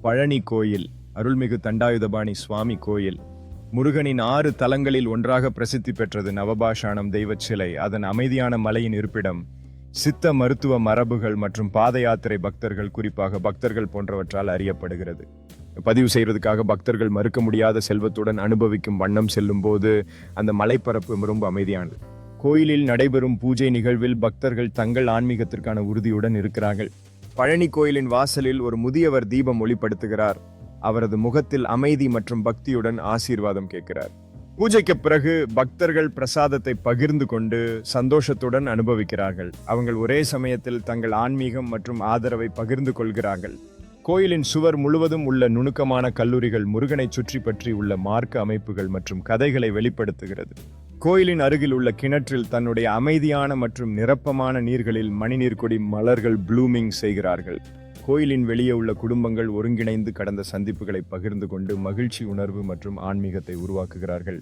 பழனி கோயில், அருள்மிகு தண்டாயுதபாணி சுவாமி கோயில், முருகனின் 6 தலங்களில் ஒன்றாக பிரசித்தி பெற்றது. நவபாஷாணம் தெய்வச் சிலை, அதன் அமைதியான மலையின் இருப்பிடம், சித்த மருத்துவ மரபுகள் மற்றும் பாத யாத்திரை பக்தர்கள், குறிப்பாக பக்தர்கள் போன்றவற்றால் அறியப்படுகிறது. பதிவு செய்வதற்காக பக்தர்கள் மறுக்க முடியாத செல்வத்துடன் அனுபவிக்கும் வண்ணம் செல்லும் போது அந்த மலைப்பரப்பு ரொம்ப அமைதியானது. கோயிலில் நடைபெறும் பூஜை நிகழ்வில் பக்தர்கள் தங்கள் ஆன்மீகத்திற்கான உறுதியுடன் இருக்கிறார்கள். பழனி கோயிலின் வாசலில் ஒரு முதியவர் தீபம் ஒளிப்படுத்துகிறார். அவரது முகத்தில் அமைதி மற்றும் பக்தியுடன் ஆசீர்வாதம் கேட்கிறார். பூஜைக்கு பிறகு பக்தர்கள் பிரசாதத்தை பகிர்ந்து கொண்டு சந்தோஷத்துடன் அனுபவிக்கிறார்கள். அவங்க ஒரே சமயத்தில் தங்கள் ஆன்மீகம் மற்றும் ஆதரவை பகிர்ந்து கொள்கிறார்கள். கோயிலின் சுவர் முழுவதும் உள்ள நுணுக்கமான கல்லூரிகள் முருகனை சுற்றி பற்றி உள்ள மார்க்க அமைப்புகள் மற்றும் கதைகளை வெளிப்படுத்துகிறது. கோயிலின் அருகில் உள்ள கிணற்றில் தன்னுடைய அமைதியான மற்றும் நிரப்பமான நீர்களில் மணிநீர் கொடி மலர்கள் ப்ளூமிங் செய்கிறார்கள். கோயிலின் வெளியே உள்ள குடும்பங்கள் ஒருங்கிணைந்து கடந்த சந்திப்புகளை பகிர்ந்து கொண்டு மகிழ்ச்சி உணர்வு மற்றும் ஆன்மீகத்தை உருவாக்குகிறார்கள்.